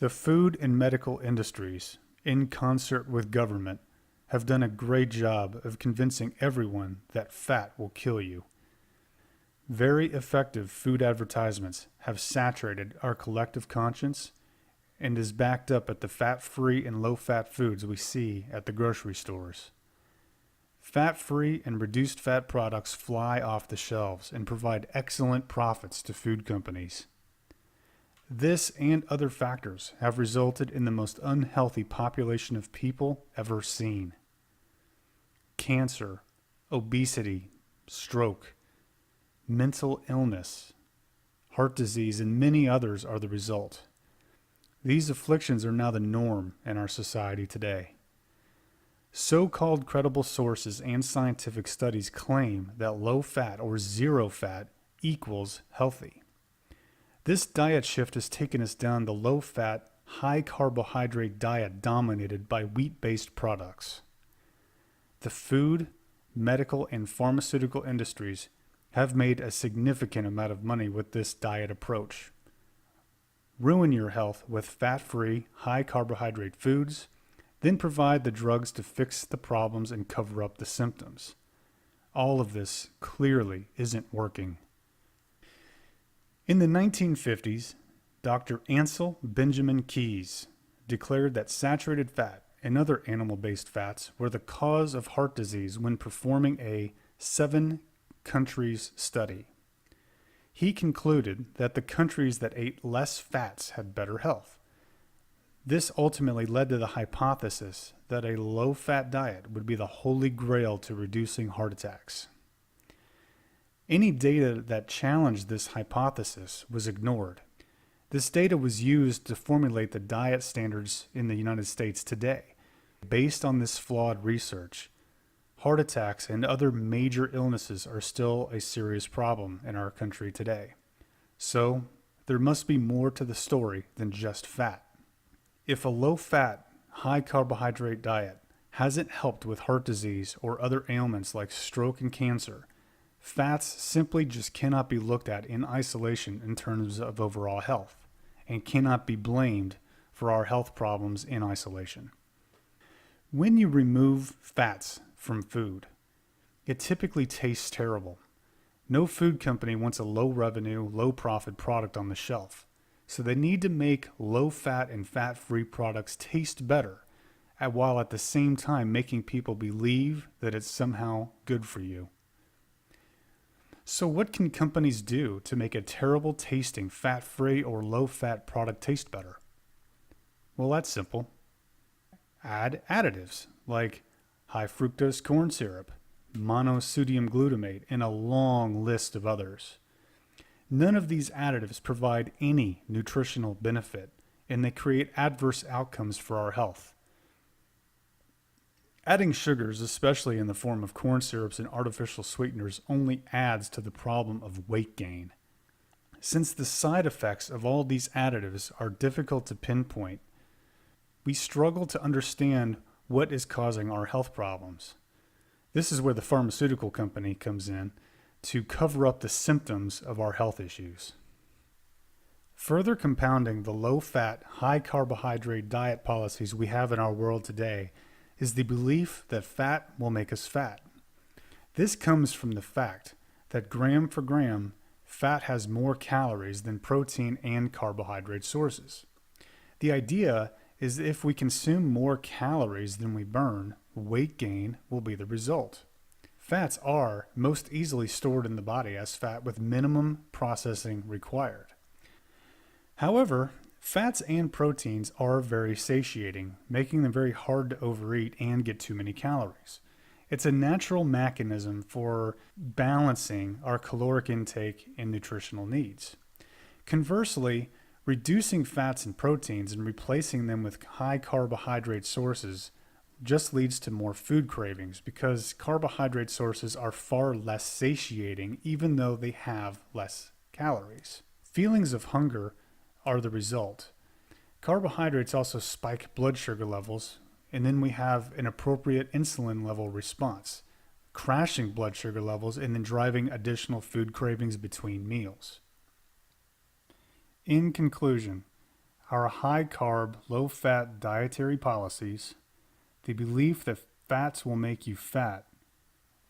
The food and medical industries, in concert with government, have done a great job of convincing everyone that fat will kill you. Very effective food advertisements have saturated our collective conscience and is backed up at the fat-free and low-fat foods we see at the grocery stores. Fat-free and reduced-fat products fly off the shelves and provide excellent profits to food companies. This and other factors have resulted in the most unhealthy population of people ever seen. Cancer, obesity, stroke, mental illness, heart disease, and many others are the result. These afflictions are now the norm in our society today. So-called credible sources and scientific studies claim that low fat or zero fat equals healthy. This diet shift has taken us down the low-fat, high-carbohydrate diet dominated by wheat-based products. The food, medical, and pharmaceutical industries have made a significant amount of money with this diet approach. Ruin your health with fat-free, high-carbohydrate foods, then provide the drugs to fix the problems and cover up the symptoms. All of this clearly isn't working. In the 1950s, Dr. Ansel Benjamin Keyes declared that saturated fat and other animal-based fats were the cause of heart disease when performing a 7 countries study. He concluded that the countries that ate less fats had better health. This ultimately led to the hypothesis that a low-fat diet would be the holy grail to reducing heart attacks. Any data that challenged this hypothesis was ignored. This data was used to formulate the diet standards in the United States today. Based on this flawed research, heart attacks and other major illnesses are still a serious problem in our country today. So, there must be more to the story than just fat. If a low-fat, high-carbohydrate diet hasn't helped with heart disease or other ailments like stroke and cancer, fats simply just cannot be looked at in isolation in terms of overall health, and cannot be blamed for our health problems in isolation. When you remove fats from food, it typically tastes terrible. No food company wants a low-revenue, low-profit product on the shelf, so they need to make low-fat and fat-free products taste better, while at the same time making people believe that it's somehow good for you. So what can companies do to make a terrible tasting fat-free or low-fat product taste better? Well, that's simple. Add additives like high fructose corn syrup, monosodium glutamate, and a long list of others. None of these additives provide any nutritional benefit, and they create adverse outcomes for our health. Adding sugars, especially in the form of corn syrups and artificial sweeteners, only adds to the problem of weight gain. Since the side effects of all these additives are difficult to pinpoint, we struggle to understand what is causing our health problems. This is where the pharmaceutical company comes in to cover up the symptoms of our health issues. Further compounding the low-fat, high-carbohydrate diet policies we have in our world today is the belief that fat will make us fat. This comes from the fact that gram for gram, fat has more calories than protein and carbohydrate sources. The idea is that if we consume more calories than we burn, weight gain will be the result. Fats are most easily stored in the body as fat with minimum processing required. However, fats and proteins are very satiating, making them very hard to overeat and get too many calories. It's a natural mechanism for balancing our caloric intake and nutritional needs. Conversely, reducing fats and proteins and replacing them with high carbohydrate sources just leads to more food cravings because carbohydrate sources are far less satiating even though they have less calories. Feelings of hunger are the result. Carbohydrates also spike blood sugar levels, and then we have an appropriate insulin level response, crashing blood sugar levels and then driving additional food cravings between meals. In conclusion, Our high-carb, low-fat dietary policies, the belief that fats will make you fat,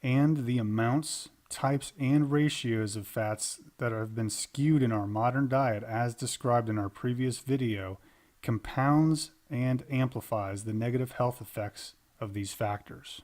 and the amounts, types, and ratios of fats that have been skewed in our modern diet as described in our previous video compounds and amplifies the negative health effects of these factors.